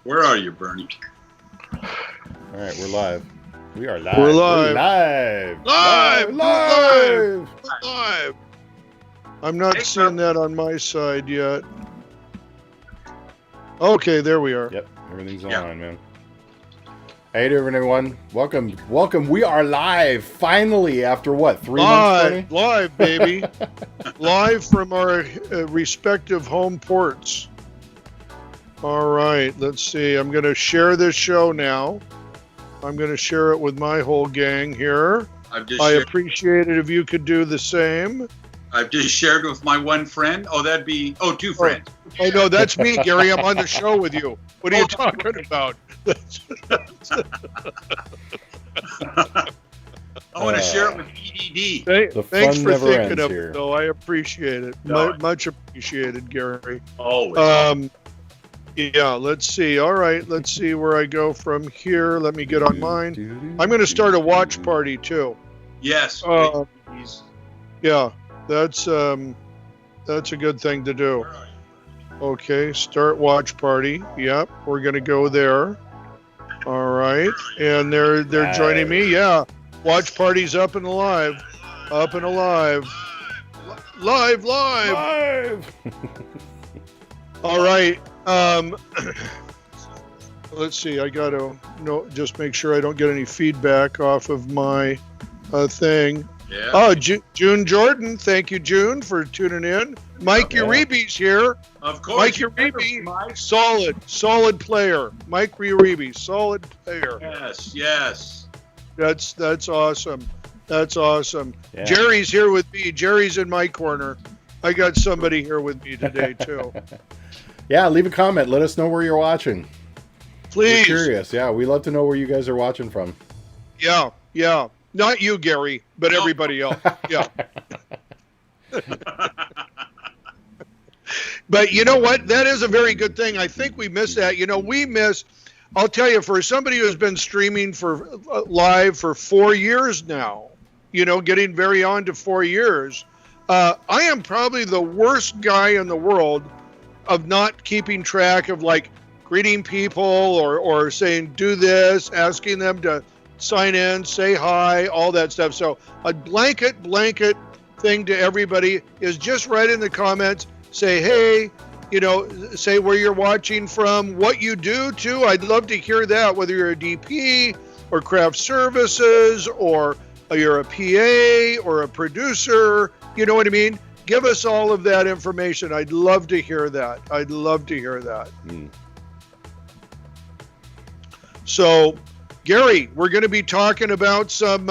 Where are you, Bernie? All right, we're live. We are live. We're live. Live. Live. I'm not seeing that on my side yet. Okay, there we are. Yep, everything's on, man. How you doing, everyone? Welcome. We are live, finally, after what, 3 months, Live, baby. Live from our respective home ports. All right, let's see. I'm going to share this show now. I'm going to share it with my whole gang here. I appreciate it if you could do the same. I've just shared with my one friend. Oh, that'd be, two friends. Oh, no, that's me, Gary. I'm on the show with you. What are you talking about? I want to share it with EDD. Thanks for thinking of it, though. I appreciate it. Much appreciated, Gary. Always. Yeah, let's see. All right, let's see where I go from here. Let me get on mine. I'm going to start a watch party, too. Yes. Yeah, that's a good thing to do. Okay, start watch party. Yep, we're going to go there. All right, and they're joining me. Yeah, watch party's up and alive. Up and alive. Live. All right. Let's see. I got to just make sure I don't get any feedback off of my thing. Yeah. Oh, June Jordan. Thank you, June, for tuning in. Mike Uribe's here. Of course. Mike Uribe, solid player. Mike Uribe, solid player. Yes. That's awesome. That's awesome. Yeah. Jerry's here with me. Jerry's in my corner. I got somebody here with me today, too. Yeah, leave a comment. Let us know where you're watching. Please. We're curious. Yeah, we love to know where you guys are watching from. Yeah. Not you, Gary, but everybody else. Yeah. But you know what? That is a very good thing. I think we missed that. I'll tell you, for somebody who's been streaming for live for 4 years now, getting very on to 4 years, I am probably the worst guy in the world of not keeping track of greeting people or saying do this, asking them to sign in, say hi, all that stuff. So a blanket thing to everybody is just write in the comments, say hey, say where you're watching from, what you do too. I'd love to hear that, whether you're a DP or craft services or you're a PA or a producer, you know what I mean? Give us all of that information. I'd love to hear that. So, Gary, we're going to be talking about some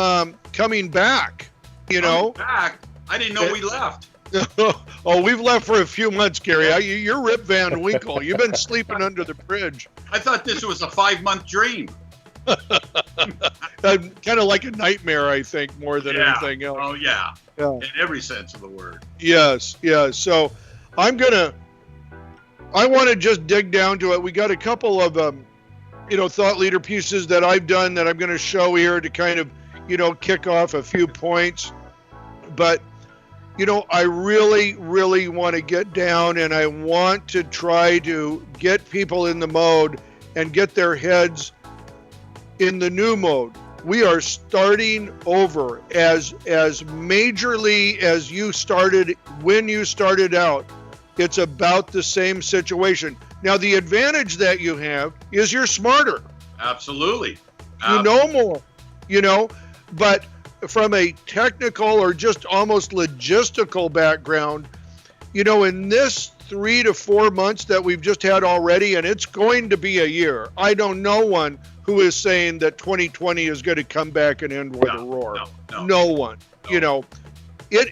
coming back, Coming back? I didn't know we left. Oh, we've left for a few months, Gary. You're Rip Van Winkle. You've been sleeping under the bridge. I thought this was a 5-month dream. Kind of like a nightmare, I think, more than anything else. Oh, yeah. In every sense of the word. Yes. So I want to just dig down to it. We got a couple of, thought leader pieces that I've done that I'm going to show here to kind of, kick off a few points. But, I really, really want to get down, and I want to try to get people in the mode and get their heads in the new mode. We are starting over as majorly as you started when you started out. It's about the same situation. Now, the advantage that you have is you're smarter. Absolutely. You know more, but from a technical or just almost logistical background, in this 3 to 4 months that we've just had already, and it's going to be a year. I don't know one who is saying that 2020 is going to come back and end with a roar. No one. No.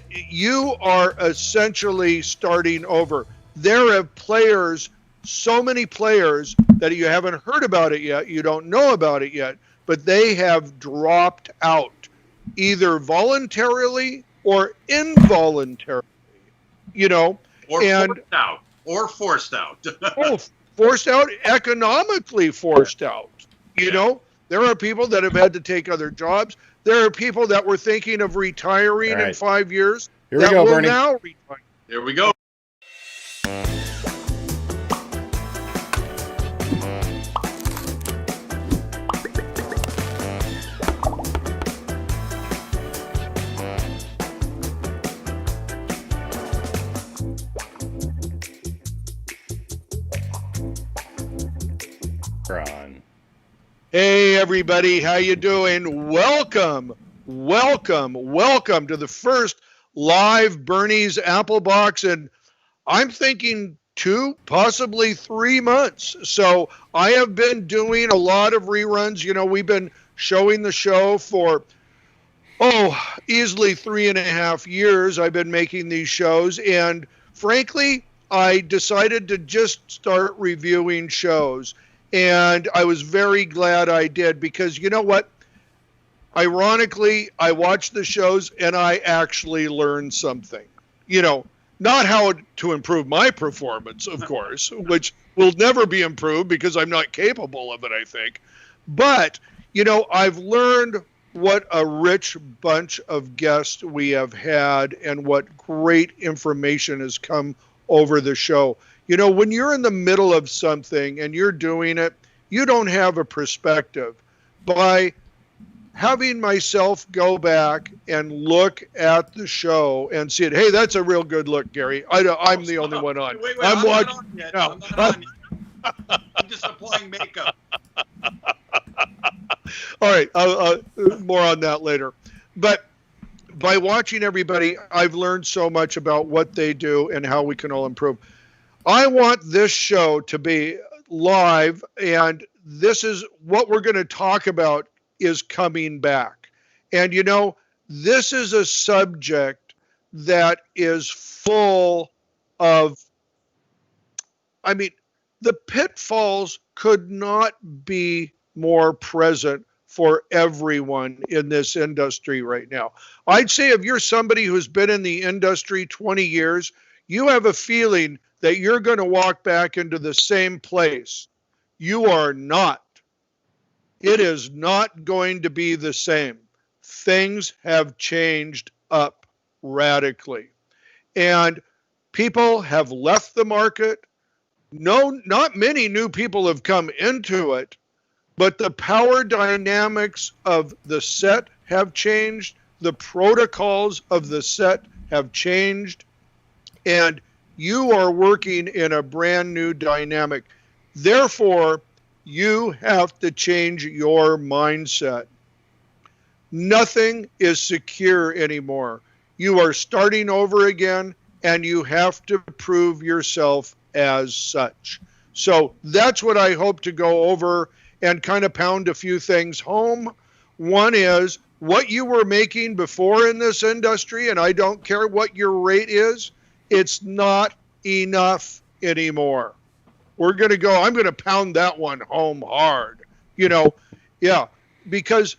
You are essentially starting over. There are players, so many players that you haven't heard about it yet, you don't know about it yet, but they have dropped out, either voluntarily or involuntarily, Or forced out. Forced out, economically forced out. There are people that have had to take other jobs. There are people that were thinking of retiring in 5 years. Here we go, Bernie. Now retire. Here we go. We're on. Hey everybody, how you doing? Welcome to the first live Burnie's Applebox, and I'm thinking 2, possibly 3 months. So I have been doing a lot of reruns. You know, we've been showing the show for easily 3.5 years. I've been making these shows, and frankly, I decided to just start reviewing shows. And I was very glad I did, because you know what? Ironically, I watched the shows and I actually learned something. You know, not how to improve my performance, of course, which will never be improved because I'm not capable of it, I think. But, you know, I've learned what a rich bunch of guests we have had and what great information has come over the show. You know, when you're in the middle of something and you're doing it, you don't have a perspective. By having myself go back and look at the show and see it, hey, that's a real good look, Gary. I'm the only one on. Wait, I'm watching. I'm not on yet. I'm just applying makeup. All right, more on that later. But by watching everybody, I've learned so much about what they do and how we can all improve. I want this show to be live, and this is what we're going to talk about is coming back. And, you know, this is a subject that is full of, I mean, the pitfalls could not be more present for everyone in this industry right now. I'd say if you're somebody who's been in the industry 20 years, you have a feeling that you're going to walk back into the same place. You are not. It is not going to be the same. Things have changed up radically. And people have left the market. No, not many new people have come into it, but the power dynamics of the set have changed. The protocols of the set have changed. And you are working in a brand new dynamic. Therefore, you have to change your mindset. Nothing is secure anymore. You are starting over again, and you have to prove yourself as such. So that's what I hope to go over and kind of pound a few things home. One is what you were making before in this industry, and I don't care what your rate is, it's not enough anymore. I'm going to pound that one home hard, you know, yeah, because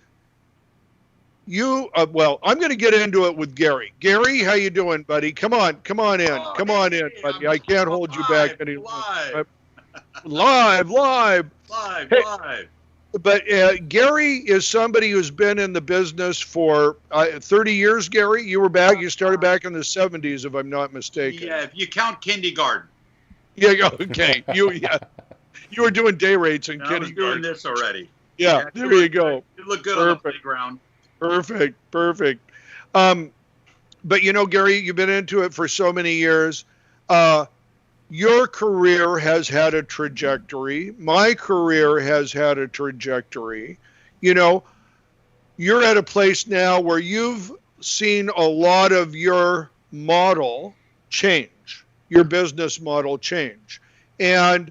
I'm going to get into it with Gary. Gary, how you doing, buddy? Come on in. Come on in, buddy. I can't hold you back any longer. Live. But Gary is somebody who's been in the business for 30 years, Gary. You started back in the 70s, if I'm not mistaken. Yeah, if you count kindergarten. Yeah, okay. You were doing day rates in kindergarten. I was doing this already. Yeah, there you go. You look good on the playground. Perfect. But you know, Gary, you've been into it for so many years. Your career has had a trajectory. My career has had a trajectory. You know, you're at a place now where you've seen a lot of your model change, your business model change. And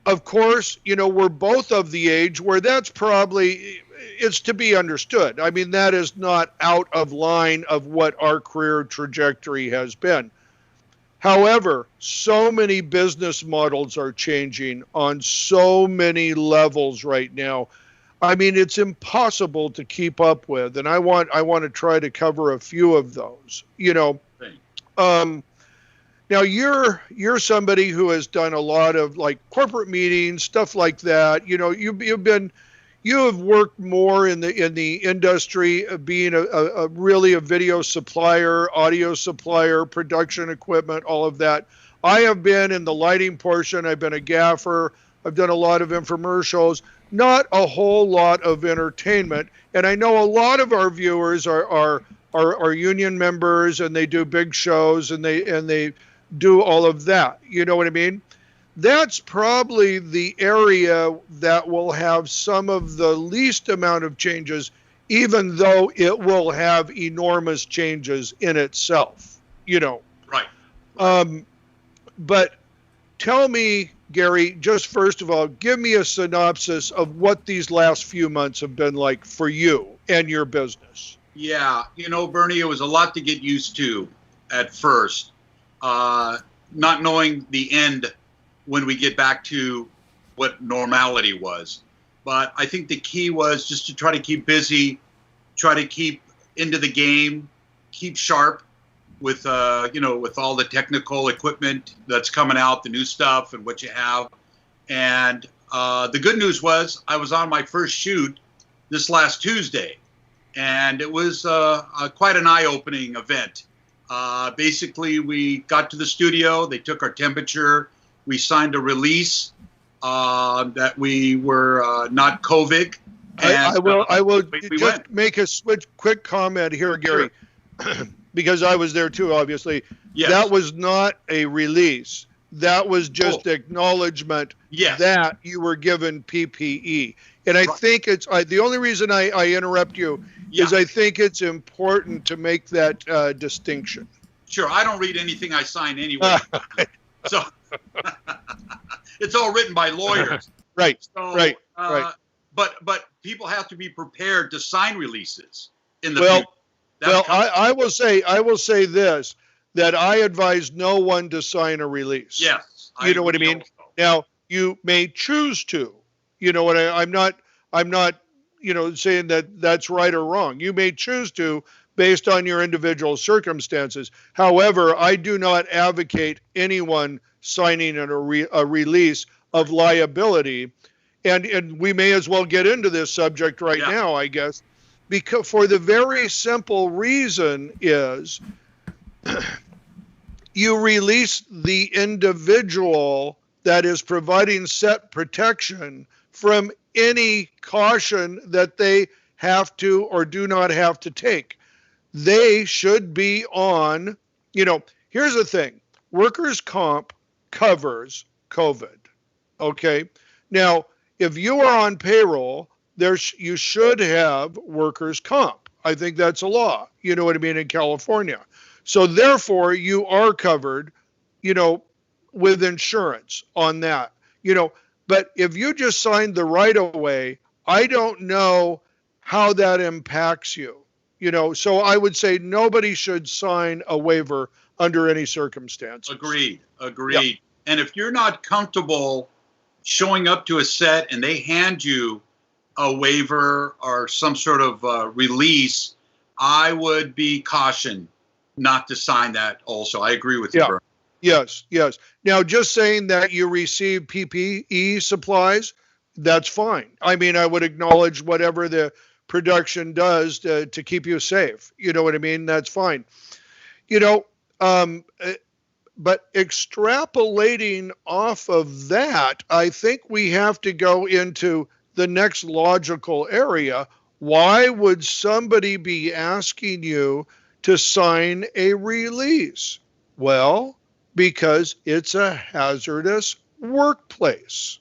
of course, you know, we're both of the age where that's probably, it's to be understood. I mean, that is not out of line of what our career trajectory has been. However, so many business models are changing on so many levels right now. I mean, it's impossible to keep up with, and I want to try to cover a few of those. You know, now you're somebody who has done a lot of like corporate meetings, stuff like that. You know, you have worked more in the industry, being a really a video supplier, audio supplier, production equipment, all of that. I have been in the lighting portion. I've been a gaffer. I've done a lot of infomercials, not a whole lot of entertainment. And I know a lot of our viewers are union members, and they do big shows, and they do all of that. You know what I mean? that's probably the area that will have some of the least amount of changes, even though it will have enormous changes in itself, Right. But tell me, Gary, just first of all, give me a synopsis of what these last few months have been like for you and your business. Yeah, Bernie, it was a lot to get used to at first, not knowing the end when we get back to what normality was. But I think the key was just to try to keep busy, try to keep into the game, keep sharp with, with all the technical equipment that's coming out, the new stuff and what you have. And the good news was I was on my first shoot this last Tuesday, and it was quite an eye-opening event. Basically, we got to the studio, they took our temperature, we signed a release that we were not COVID. And, I will we just went. make a quick comment here, Gary, because I was there too, obviously. Yes. That was not a release. That was just acknowledgement Yes. that you were given PPE. And I think the only reason I interrupt you is I think it's important to make that distinction. Sure, I don't read anything I sign anyway. So it's all written by lawyers. Right. So, right. But people have to be prepared to sign releases in the Well, future. That's I will say this, that I advise no one to sign a release. yes. You know what I mean? also. Now, you may choose to. You know what I'm not saying that that's right or wrong. You may choose to based on your individual circumstances. However, I do not advocate anyone signing a release of liability. And we may as well get into this subject right now, I guess, because for the very simple reason is you release the individual that is providing set protection from any caution that they have to or do not have to take. They should be on, here's the thing, workers' comp covers COVID, okay? Now, if you are on payroll, you should have workers' comp. I think that's a law, you know what I mean, in California. So therefore, you are covered, with insurance on that, But if you just signed the right of way, I don't know how that impacts you. So I would say nobody should sign a waiver under any circumstance. Agreed. Yeah. And if you're not comfortable showing up to a set and they hand you a waiver or some sort of release, I would be cautioned not to sign that also. I agree with you, Bernie. Yes. Now, just saying that you receive PPE supplies, that's fine. I mean, I would acknowledge whatever the production does to keep you safe. You know what I mean? That's fine. But extrapolating off of that, I think we have to go into the next logical area. Why would somebody be asking you to sign a release? Well, because it's a hazardous workplace.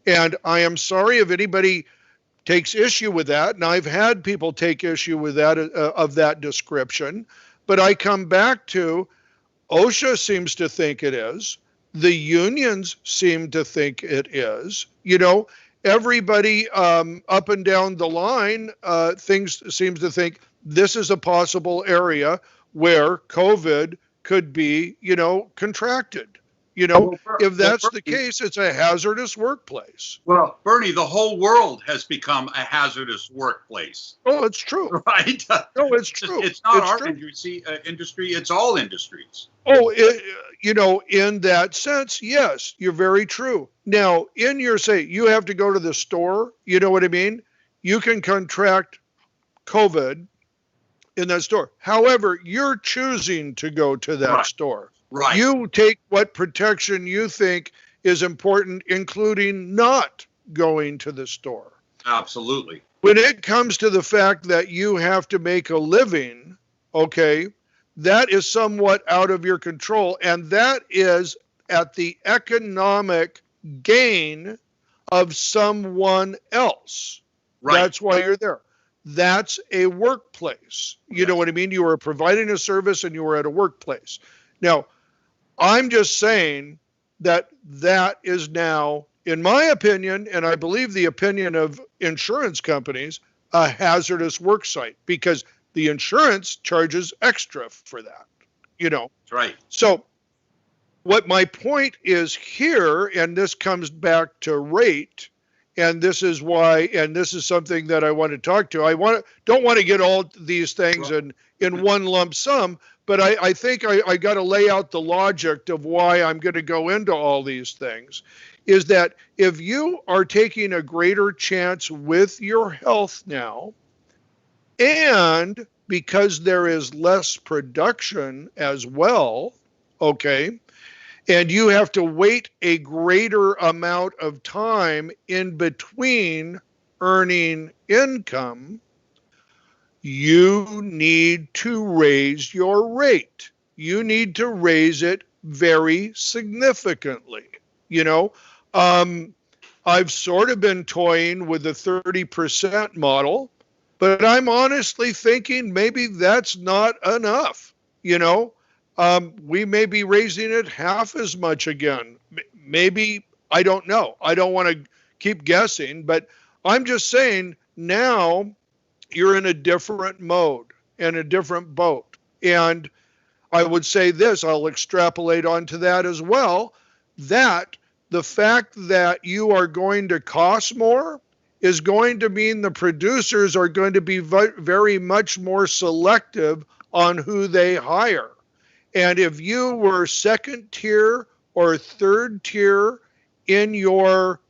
And I am sorry if anybody takes issue with that, and I've had people take issue with that of that description, but I come back to OSHA seems to think it is. The unions seem to think it is. Everybody up and down the line seems to think this is a possible area where COVID could be, contracted. If that's the case, it's a hazardous workplace. Well, Bernie, the whole world has become a hazardous workplace. Oh, it's true. Right? No, it's true. It's not our true. industry, it's all industries. Oh, in that sense, yes, you're very true. Now, you have to go to the store, you know what I mean? You can contract COVID in that store. However, you're choosing to go to that store. Right. You take what protection you think is important, including not going to the store. Absolutely. When it comes to the fact that you have to make a living, okay, that is somewhat out of your control. And that is at the economic gain of someone else. Right. That's why you're there. That's a workplace. You know what I mean? You are providing a service and you are at a workplace. Now, I'm just saying that that is now, in my opinion, and I believe the opinion of insurance companies, a hazardous work site, because the insurance charges extra for that, That's right. So what my point is here, and this comes back to rate, and this is why, and this is something that I want to talk to. Don't want to get all these things in one lump sum, but I think I got to lay out the logic of why I'm going to go into all these things, is that if you are taking a greater chance with your health now, and because there is less production as well, okay, and you have to wait a greater amount of time in between earning income, you need to raise your rate. You need to raise it very significantly. I've sort of been toying with the 30% model, but I'm honestly thinking maybe that's not enough. We may be raising it half as much again. Maybe, I don't know. I don't want to keep guessing, but I'm just saying now you're in a different mode and a different boat. And I would say this, I'll extrapolate onto that as well, that the fact that you are going to cost more is going to mean the producers are going to be very much more selective on who they hire. And if you were second tier or third tier in your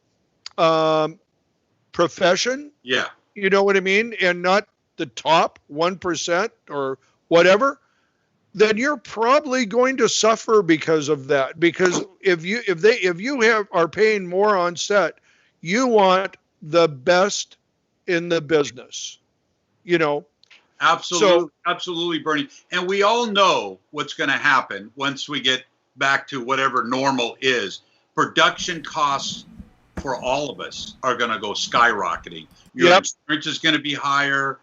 profession, you know what I mean, and not the top 1% or whatever, then you're probably going to suffer because of that. Because if you are paying more on set, you want the best in the business, Absolutely, Bernie. And we all know what's going to happen once we get back to whatever normal is. Production costs for all of us are going to go skyrocketing. Your insurance is going to be higher.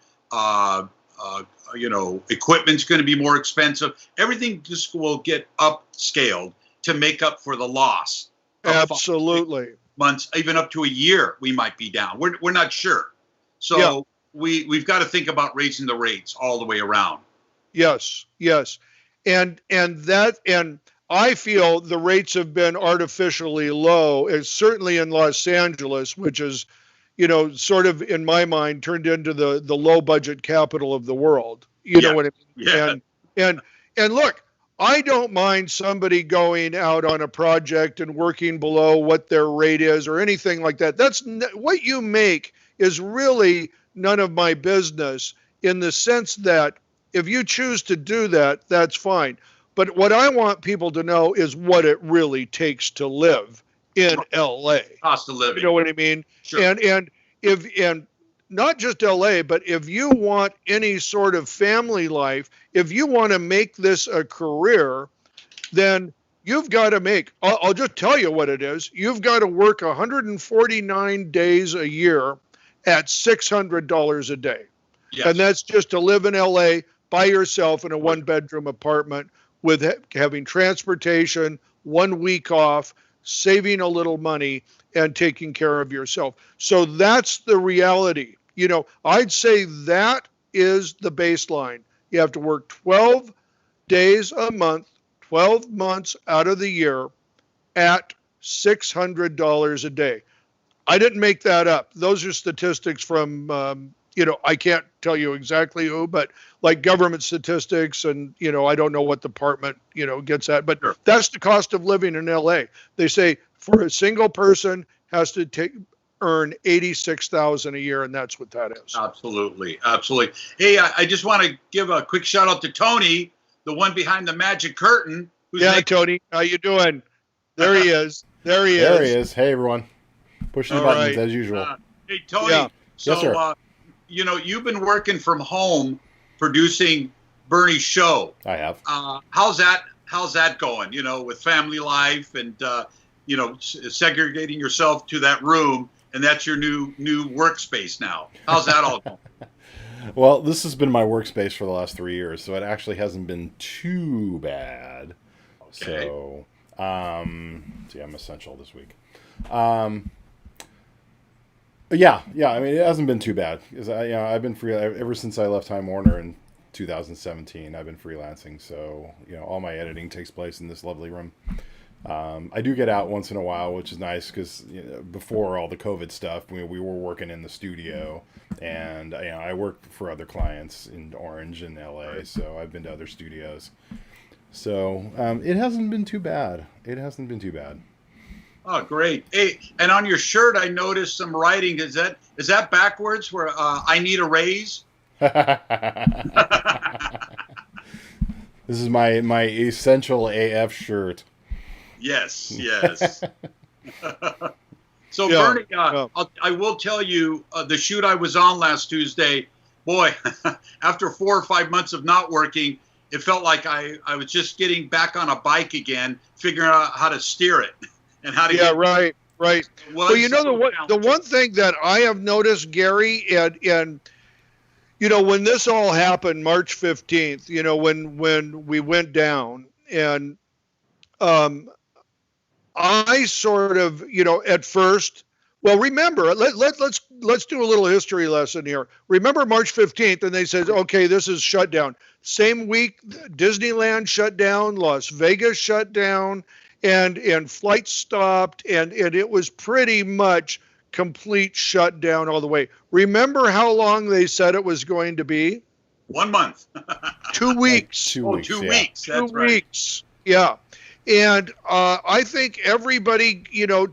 Equipment's going to be more expensive. Everything just will get upscaled to make up for the loss. Absolutely. Months, even up to a year, we might be down. We're not sure. So we've got to think about raising the rates all the way around. Yes. And I feel the rates have been artificially low. It's certainly in Los Angeles, which is, sort of in my mind turned into the low budget capital of the world. You know what I mean? Yeah. And look, I don't mind somebody going out on a project and working below what their rate is or anything like that. That's what you make is really none of my business, in the sense that if you choose to do that, that's fine. But what I want people to know is what it really takes to live in LA. Cost of living. You know what I mean? Sure. And not just LA, but if you want any sort of family life, if you want to make this a career, then you've got to make, I'll just tell you what it is. You've got to work 149 days a year at $600 a day. Yes. And that's just to live in LA by yourself in a one-bedroom apartment with having transportation, 1 week off, saving a little money, and taking care of yourself. So that's the reality. I'd say that is the baseline. You have to work 12 days a month, 12 months out of the year at $600 a day. I didn't make that up. Those are statistics from, I can't tell you exactly who, but like government statistics, and, I don't know what department, gets at, but that's the cost of living in LA. They say for a single person has to earn $86,000 a year, and that's what that is. Absolutely. Hey, I just want to give a quick shout out to Tony, the one behind the magic curtain. Tony, how you doing? There he is. There he is. Hey, everyone. Pushing the buttons as usual. Hey, Tony. Yeah. So, yes, sir. You've been working from home producing Burnie's show. I have. How's that how's that going? You know, with family life and you know, segregating yourself to that room, and that's your new workspace now. How's that all going? Well, this has been my workspace for the last 3 years, so it actually hasn't been too bad. Okay. So, see, I'm essential this week. Yeah. I mean, it hasn't been too bad because I've been free ever since I left Time Warner in 2017. I've been freelancing, so all my editing takes place in this lovely room. I do get out once in a while, which is nice because before all the COVID stuff, we were working in the studio, and I worked for other clients in Orange and LA, so I've been to other studios. So it hasn't been too bad. Oh, great! Hey, and on your shirt, I noticed some writing. Is that backwards? Where I need a raise? This is my essential AF shirt. Yes. So, Bernie, I will tell you, the shoot I was on last Tuesday, boy, after 4 or 5 months of not working, it felt like I was just getting back on a bike again, figuring out how to steer it and how to get. Right. Well, the one thing that I have noticed, Gary, and when this all happened, March 15th, when we went down, and I sort of, at first, well, remember, let's do a little history lesson here. Remember March 15th, and they said, okay, this is shut down. Same week, Disneyland shut down, Las Vegas shut down, and flights stopped, and it was pretty much complete shutdown all the way. Remember how long they said it was going to be? 1 month. 2 weeks. 2 weeks. 2 weeks. That's 2 weeks. Yeah. And I think everybody,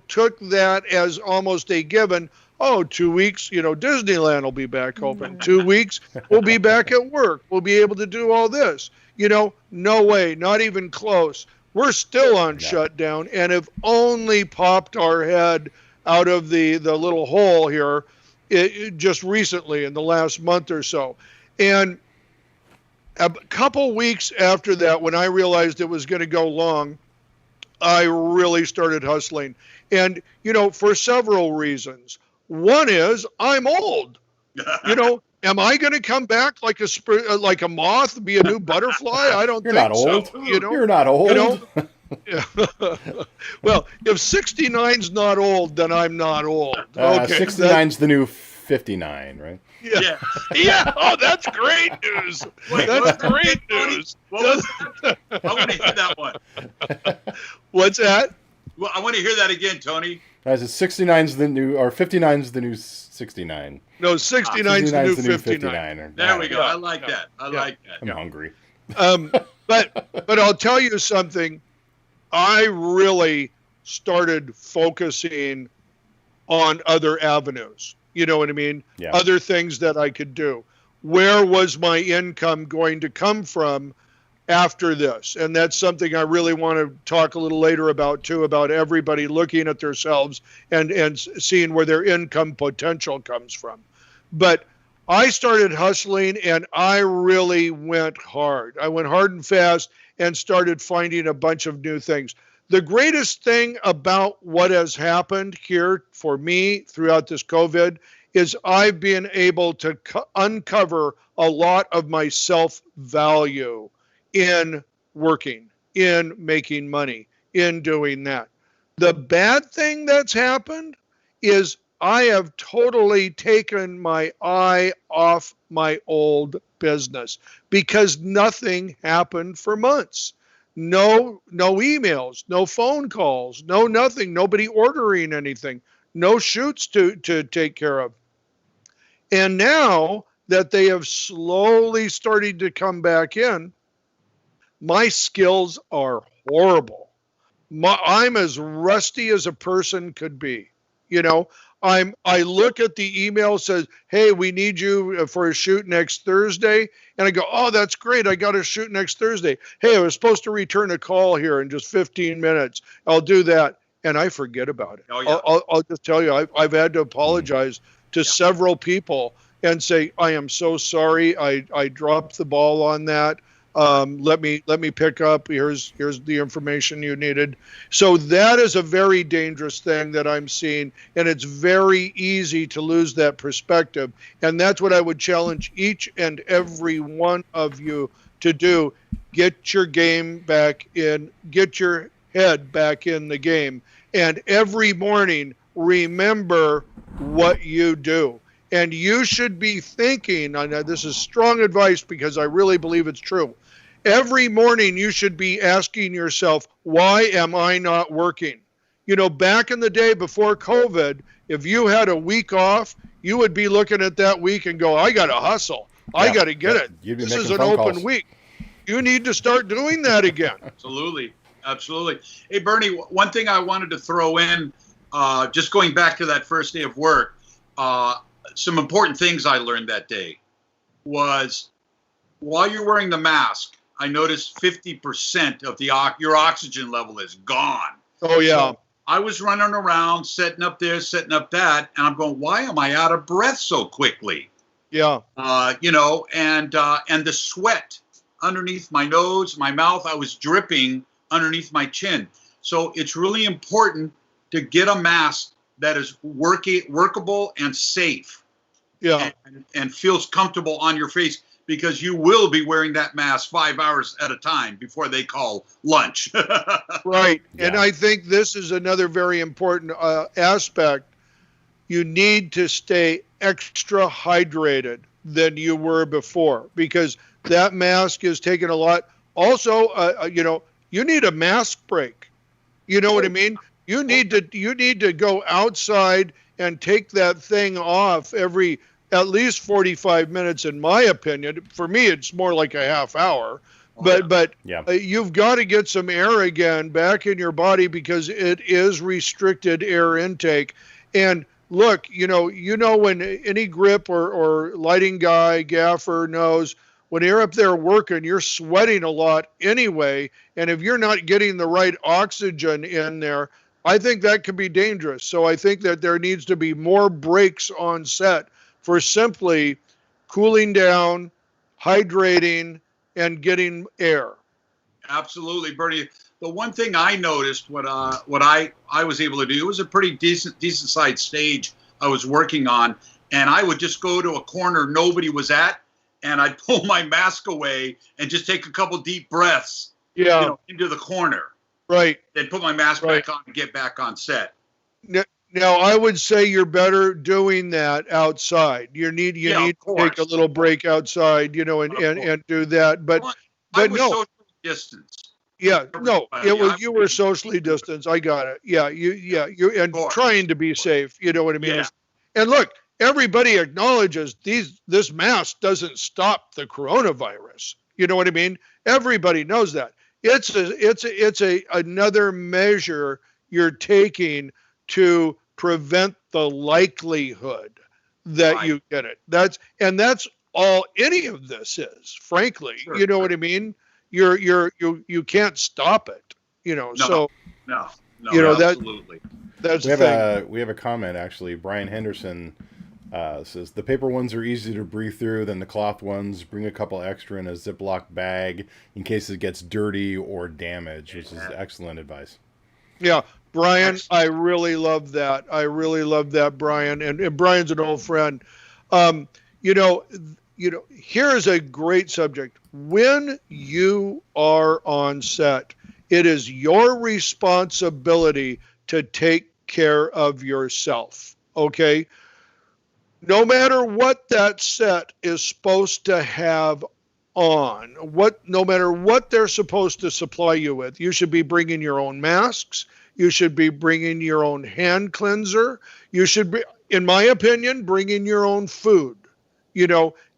took that as almost a given. Oh, 2 weeks, Disneyland will be back open. 2 weeks, we'll be back at work. We'll be able to do all this. No way, not even close. We're still on shutdown and have only popped our head out of the little hole here just recently in the last month or so. And a couple weeks after that, when I realized it was going to go long, I really started hustling. And, for several reasons. One is I'm old. Am I going to come back like a moth, be a new butterfly? I don't think so. You're not old. Well, if 69's not old, then I'm not old. Okay. 69's the new 59, right? Yeah. Oh, that's great news. That's great news. What was that? I want to hear that one. What's that? Well, I want to hear that again, Tony. As 69's the new, or 59's the new 69. No, 69's the new 59. There we go. I like that. I like that. I'm hungry. But I'll tell you something. I really started focusing on other avenues. You know what I mean? Yeah. Other things that I could do. Where was my income going to come from after this? And that's something I really want to talk a little later about too, about everybody looking at themselves and seeing where their income potential comes from. But I started hustling and I really went hard. I went hard and fast and started finding a bunch of new things. The greatest thing about what has happened here for me throughout this COVID is I've been able to uncover a lot of my self-value in working, in making money, in doing that. The bad thing that's happened is I have totally taken my eye off my old business because nothing happened for months. No emails, no phone calls, no nothing, nobody ordering anything, no shoots to take care of. And now that they have slowly started to come back in, my skills are horrible. I'm as rusty as a person could be. I look at the email, says, hey, we need you for a shoot next Thursday. And I go, oh, that's great. I got a shoot next Thursday. Hey, I was supposed to return a call here in just 15 minutes. I'll do that. And I forget about it. Oh, yeah. I'll just tell you, I've had to apologize to several people and say, I am so sorry. I dropped the ball on that. Let me pick up. Here's the information you needed. So that is a very dangerous thing that I'm seeing, and it's very easy to lose that perspective. And that's what I would challenge each and every one of you to do. Get your game back in. Get your head back in the game. And every morning, remember what you do. And you should be thinking, I know this is strong advice because I really believe it's true. Every morning you should be asking yourself, why am I not working? You know, back in the day before COVID, if you had a week off, you would be looking at that week and go, I got to hustle. I got to get it. This is an open week. You need to start doing that again. Absolutely. Absolutely. Hey, Bernie, one thing I wanted to throw in, just going back to that first day of work, some important things I learned that day was while you're wearing the mask, I noticed 50% of your oxygen level is gone. Oh, yeah. So I was running around, setting up this, setting up that, and I'm going, why am I out of breath so quickly? Yeah. You know, and the sweat underneath my nose, my mouth, I was dripping underneath my chin. So it's really important to get a mask that is workable and safe. Yeah. And feels comfortable on your face, because you will be wearing that mask 5 hours at a time before they call lunch. Right. Yeah. And I think this is another very important aspect. You need to stay extra hydrated than you were before, because that mask is taking a lot. Also, you know, you need a mask break. You know what I mean? You need to go outside and take that thing off every at least 45 minutes, in my opinion. For me, it's more like a half hour. But you've got to get some air again back in your body, because it is restricted air intake. And look, you know when any grip or lighting guy, gaffer knows, when you're up there working, you're sweating a lot anyway. And if you're not getting the right oxygen in there, I think that could be dangerous. So I think that there needs to be more breaks on set for simply cooling down, hydrating, and getting air. Absolutely, Bernie. The one thing I noticed, what I was able to do, it was a pretty decent sized stage I was working on, and I would just go to a corner nobody was at, and I'd pull my mask away and just take a couple deep breaths, into the corner. Right. Then put my mask back on and get back on set. Now, I would say you're better doing that outside. You need to take a little break outside, and do that. But no. Social distance. Yeah, no, you were socially distanced. I got it. Yeah, you and trying to be safe. You know what I mean? Yeah. And look, everybody acknowledges this mask doesn't stop the coronavirus. You know what I mean? Everybody knows that. It's another measure you're taking to prevent the likelihood that you get it. That's all any of this is, frankly. Sure. You know what I mean? You can't stop it. No, absolutely. That's we have a comment actually. Brian Henderson says the paper ones are easier to breathe through than the cloth ones. Bring a couple extra in a Ziploc bag in case it gets dirty or damaged, which is excellent advice. Yeah, Brian, I really love that. Brian, and Brian's an old friend. Here is a great subject. When you are on set, it is your responsibility to take care of yourself. Okay? No matter what that set is supposed to have on, no matter what they're supposed to supply you with, you should be bringing your own masks. You should be bringing your own hand cleanser. You should be, in my opinion, bringing your own food,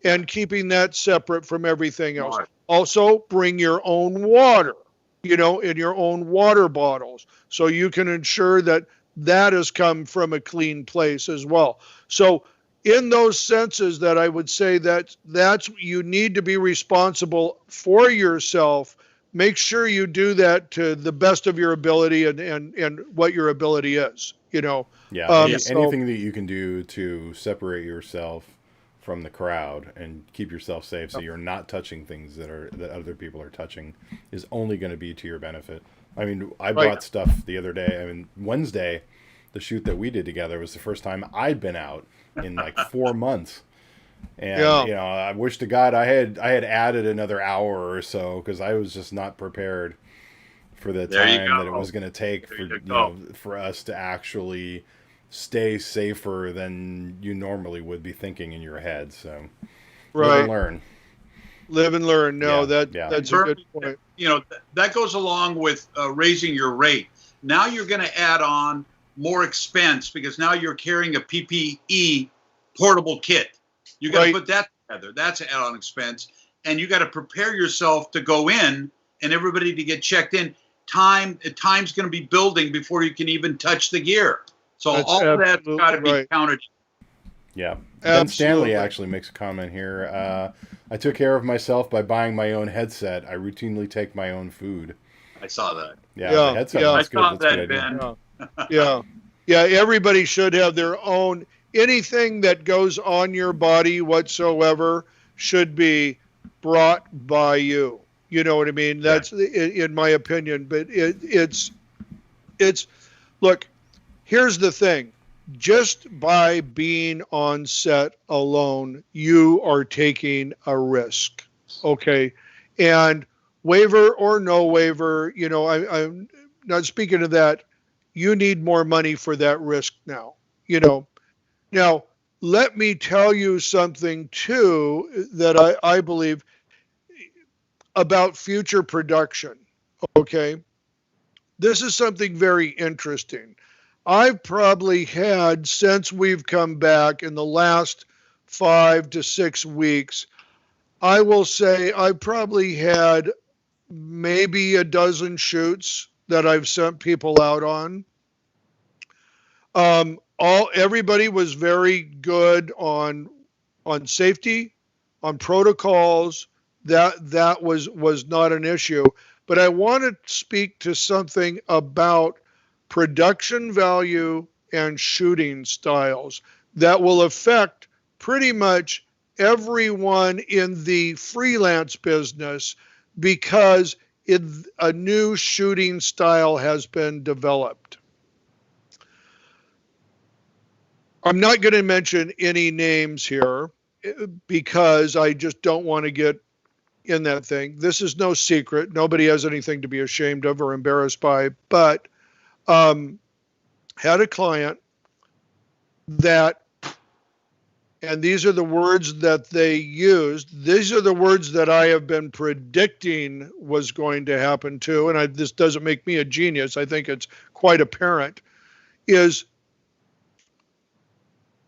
and keeping that separate from everything else. Right. Also, bring your own water, in your own water bottles, so you can ensure that has come from a clean place as well. So in those senses, that I would say that's you need to be responsible for yourself. Make sure you do that to the best of your ability and what your ability is, Yeah. Anything that you can do to separate yourself from the crowd and keep yourself safe so you're not touching things that other people are touching is only going to be to your benefit. I mean, I bought stuff the other day. I mean, Wednesday, the shoot that we did together was the first time I'd been out in like 4 months. And I wish to God I had added another hour or so, because I was just not prepared for the time that it was going to take for us to actually stay safer than you normally would be thinking in your head. So live and learn. No, that's a good point. That goes along with raising your rate. Now you're going to add on more expense, because now you're carrying a PPE portable kit. You got to put that together. That's an add-on expense, and you got to prepare yourself to go in and everybody to get checked in. Time's going to be building before you can even touch the gear. So all of that's got to be counted. Yeah. Ben Stanley actually makes a comment here. I took care of myself by buying my own headset. I routinely take my own food. I saw that. Yeah, the headset. I saw that, Ben. Yeah. Everybody should have their own. Anything that goes on your body whatsoever should be brought by you. You know what I mean? That's in my opinion. But it's look. Here's the thing. Just by being on set alone, you are taking a risk. Okay. And waiver or no waiver, I'm not speaking of that. You need more money for that risk now. Now, let me tell you something too that I believe about future production. Okay. This is something very interesting. I've probably had, since we've come back in the last 5 to 6 weeks, I will say I probably had maybe a dozen shoots that I've sent people out on. Everybody was very good on safety, on protocols. That was not an issue. But I want to speak to something about production value and shooting styles that will affect pretty much everyone in the freelance business, because a new shooting style has been developed. I'm not going to mention any names here because I just don't want to get in that thing. This is no secret. Nobody has anything to be ashamed of or embarrassed by, but had a client that, and these are the words that they used. These are the words that I have been predicting was going to happen too. And this doesn't make me a genius. I think it's quite apparent. Is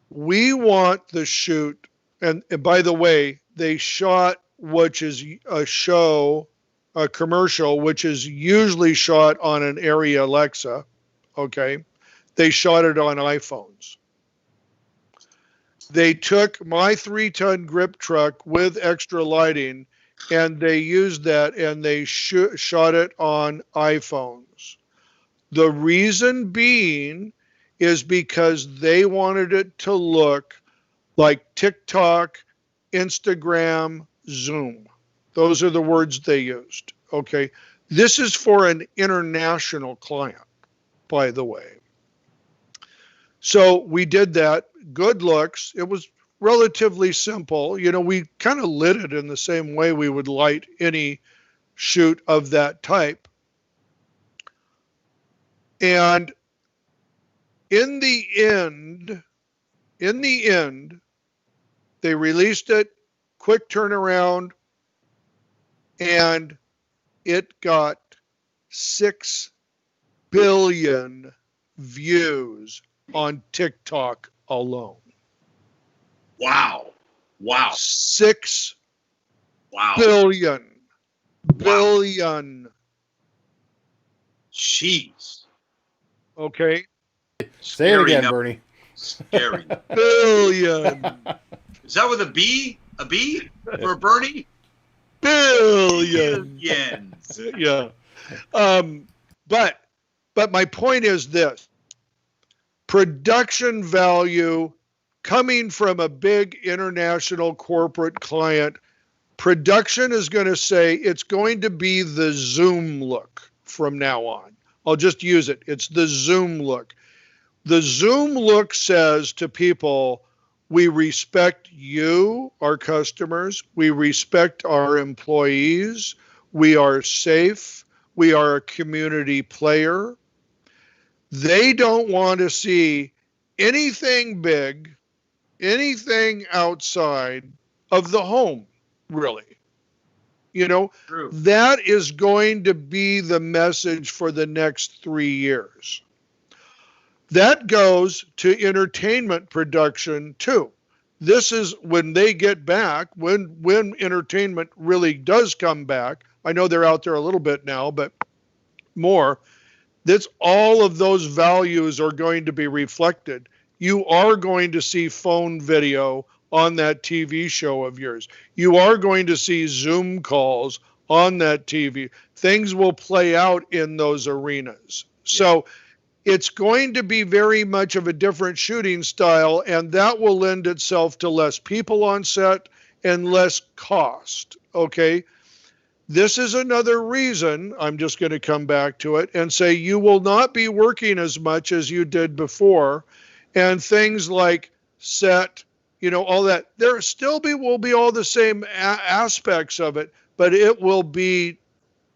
we want the shoot, and by the way, they shot, which is a commercial, which is usually shot on an Arri Alexa. Okay. They shot it on iPhones. They took my 3-ton grip truck with extra lighting, and they used that, and they shot it on iPhones. The reason being is because they wanted it to look like TikTok, Instagram, Zoom. Those are the words they used. Okay. This is for an international client, by the way. So we did that. Good looks. It was relatively simple. We kind of lit it in the same way we would light any shoot of that type. And in the end, they released it, quick turnaround, and it got 6 billion views on TikTok alone. Wow. 6 billion. Billion. Jeez. Okay. Say it again, Burnie. Scary. Billion. Is that with a B? A B for Burnie? Billion. Billions. Yeah. But my point is this. Production value coming from a big international corporate client, production is going to say it's going to be the Zoom look from now on. I'll just use it. It's the Zoom look. The Zoom look says to people, we respect you, our customers. We respect our employees. We are safe. We are a community player. They don't want to see anything big, anything outside of the home, really. True. That is going to be the message for the next 3 years. That goes to entertainment production too. This is when they get back, when entertainment really does come back. I know they're out there a little bit now, but more. That's all of those values are going to be reflected. You are going to see phone video on that TV show of yours. You are going to see Zoom calls on that TV. Things will play out in those arenas. Yeah. So it's going to be very much of a different shooting style, and that will lend itself to less people on set and less cost, okay? This is another reason, I'm just going to come back to it and say you will not be working as much as you did before, and things like set, all that. There still will be all the same aspects of it, but it will be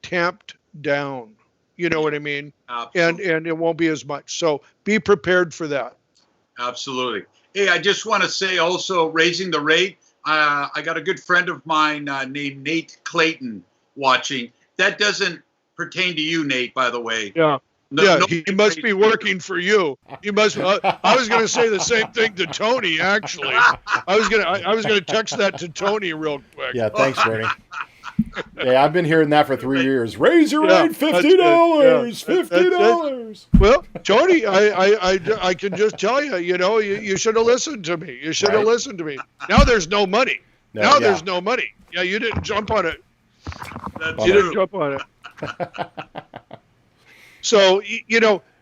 tamped down. You know what I mean? Absolutely. And it won't be as much. So be prepared for that. Absolutely. Hey, I just want to say also, raising the rate, I got a good friend of mine named Nate Clayton watching. That doesn't pertain to you, Nate, by the way. Yeah. He must be working for you. You must. I was going to say the same thing to Tony. Actually, I was going to text that to Tony real quick. Yeah, thanks, Bernie. Yeah, I've been hearing that for 3 years. Raise your rate, $50. $50. Well, Tony, I can just tell you, you should have listened to me. You should have listened to me. Now there's no money. There's no money. Yeah, you didn't jump on it. You didn't jump on it. So,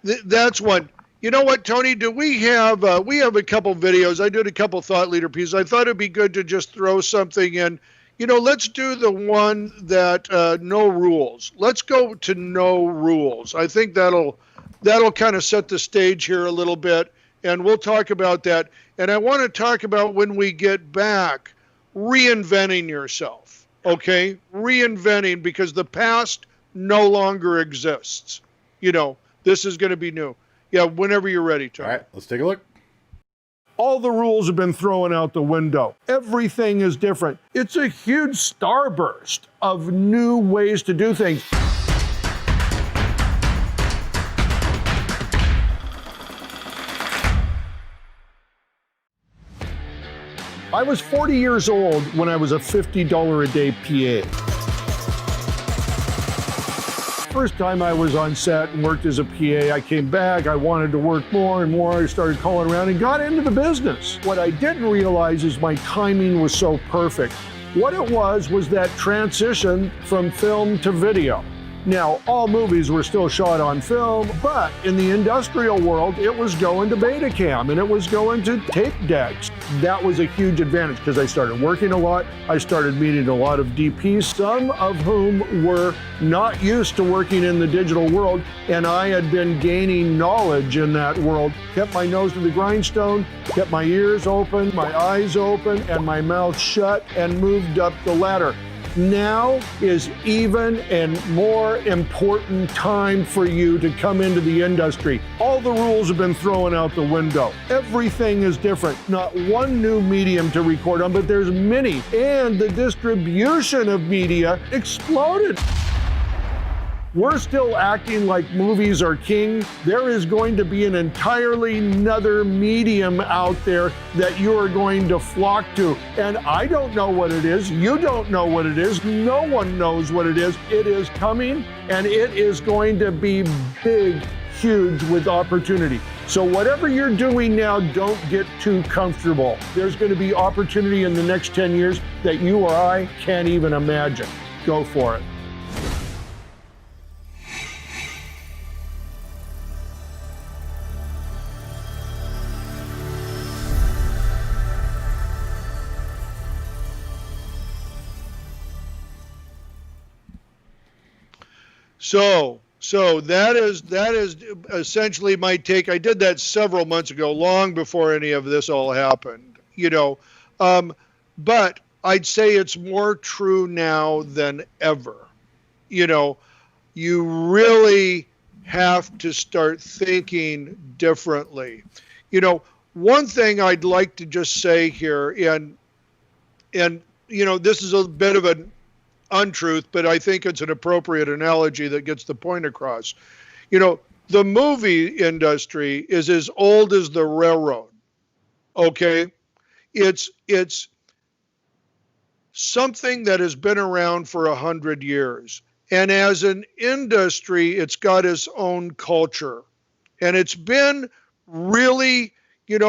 that's one. You know what, Tony? Do we have a couple videos? I did a couple thought leader pieces. I thought it'd be good to just throw something in. Let's do the one that no rules. Let's go to no rules. I think that'll kind of set the stage here a little bit, and we'll talk about that. And I want to talk about when we get back, reinventing yourself. Okay, reinventing, because the past no longer exists. This is going to be new. Yeah, whenever you're ready, Tony. All right, let's take a look. All the rules have been thrown out the window. Everything is different. It's a huge starburst of new ways to do things. I was 40 years old when I was a $50 a day PA. First time I was on set and worked as a PA, I came back, I wanted to work more and more. I started calling around and got into the business. What I didn't realize is my timing was so perfect. What it was that transition from film to video. Now, all movies were still shot on film, but in the industrial world, it was going to Betacam and it was going to tape decks. That was a huge advantage because I started working a lot. I started meeting a lot of DPs, some of whom were not used to working in the digital world, and I had been gaining knowledge in that world. Kept my nose to the grindstone, kept my ears open, my eyes open, and my mouth shut, and moved up the ladder. Now is even and more important time for you to come into the industry. All the rules have been thrown out the window. Everything is different. Not one new medium to record on, but there's many. And the distribution of media exploded. We're still acting like movies are king. There is going to be an entirely another medium out there that you are going to flock to. And I don't know what it is. You don't know what it is. No one knows what it is. It is coming, and it is going to be big, huge with opportunity. So whatever you're doing now, don't get too comfortable. There's going to be opportunity in the next 10 years that you or I can't even imagine. Go for it. So that is essentially my take. I did that several months ago, long before any of this all happened, but I'd say it's more true now than ever. You know, you really have to start thinking differently. One thing I'd like to just say here, and this is a bit of an untruth, but I think it's an appropriate analogy that gets the point across. The movie industry is as old as the railroad. Okay? It's something that has been around for 100 years. And as an industry, it's got its own culture. And it's been really,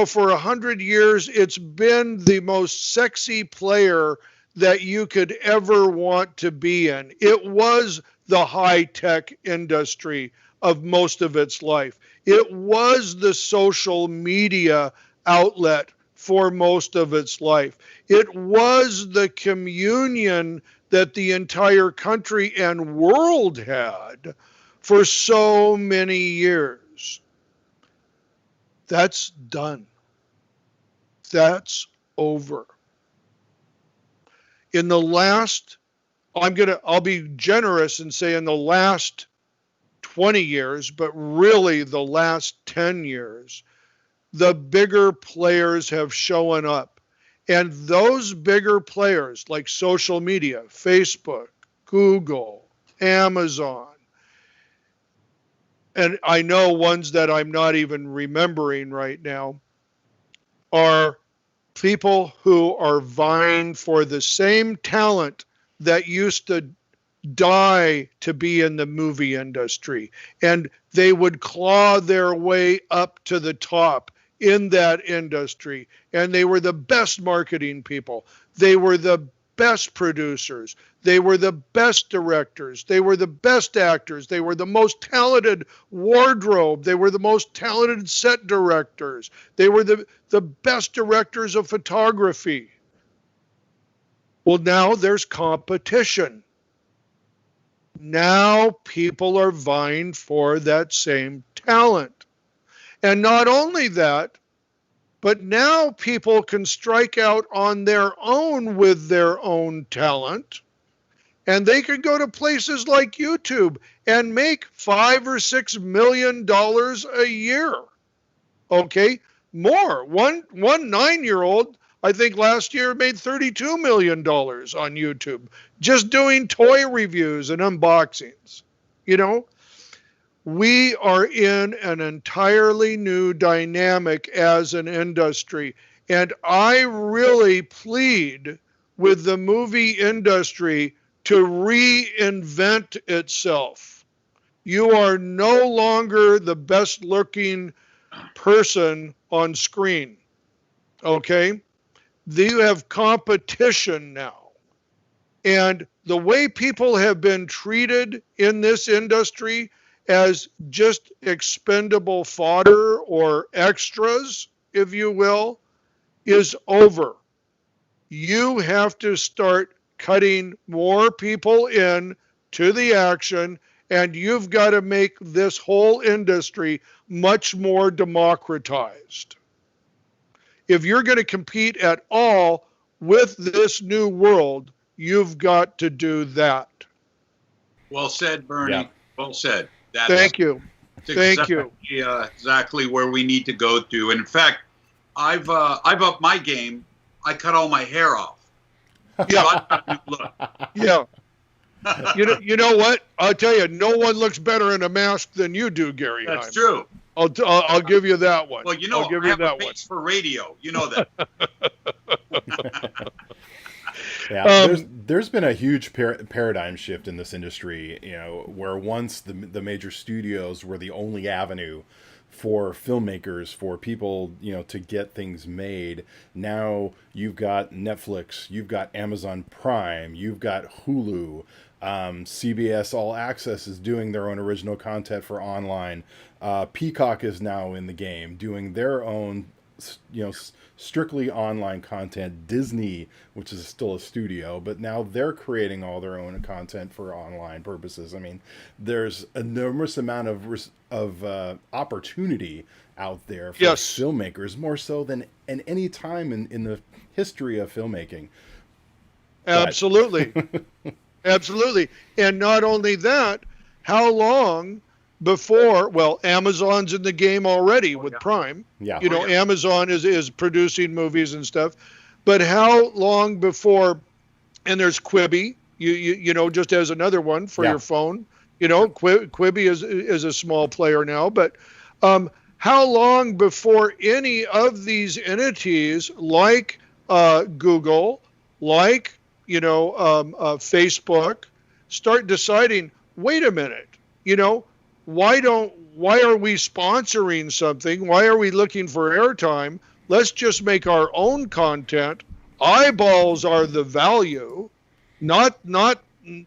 for 100 years, it's been the most sexy player that you could ever want to be in. It was the high-tech industry of most of its life. It was the social media outlet for most of its life. It was the communion that the entire country and world had for so many years. That's done. That's over. In the last, I'll be generous and say in the last 20 years, but really the last 10 years, the bigger players have shown up. And those bigger players like social media, Facebook, Google, Amazon, and I know ones that I'm not even remembering right now, are people who are vying for the same talent that used to die to be in the movie industry. And they would claw their way up to the top in that industry. And they were the best marketing people. They were the best producers. They were the best directors. They were the best actors. They were the most talented wardrobe. They were the most talented set directors. They were the best directors of photography. Well, now there's competition. Now people are vying for that same talent. And not only that, but now people can strike out on their own with their own talent. And they can go to places like YouTube and make $5 or $6 million a year. Okay, more. One 9-year-old, I think last year made $32 million on YouTube just doing toy reviews and unboxings. We are in an entirely new dynamic as an industry. And I really plead with the movie industry to reinvent itself. You are no longer the best looking person on screen. Okay? You have competition now. And the way people have been treated in this industry as just expendable fodder or extras, if you will, is over. You have to start cutting more people in to the action, and you've got to make this whole industry much more democratized. If you're going to compete at all with this new world, you've got to do that. Well said, Bernie. Yeah. Well said. Thank you. Thank you. Exactly where we need to go to. And in fact, I've upped my game. I cut all my hair off. Yeah. Yeah. You know what? I'll tell you, no one looks better in a mask than you do, Gary. That's true. I'll give you that one. Well, I'll give you that one for radio. You know that. Yeah, there's been a huge paradigm shift in this industry. Where once the major studios were the only avenue for filmmakers, for people, to get things made. Now you've got Netflix, you've got Amazon Prime, you've got Hulu, CBS All Access is doing their own original content for online. Peacock is now in the game, doing their own strictly online content. Disney, which is still a studio, but now they're creating all their own content for online purposes. I mean, there's an enormous amount of opportunity out there for filmmakers, more so than in any time in the history of filmmaking. Absolutely. Absolutely. And not only that, how long before, well, Amazon's in the game already with Prime. Yeah. Amazon is producing movies and stuff. But how long before, and there's Quibi, just as another one for your phone. Quibi is a small player now, but how long before any of these entities like Google, like Facebook, start deciding, wait a minute, why are we sponsoring something? Why are we looking for airtime? Let's just make our own content. Eyeballs are the value, not an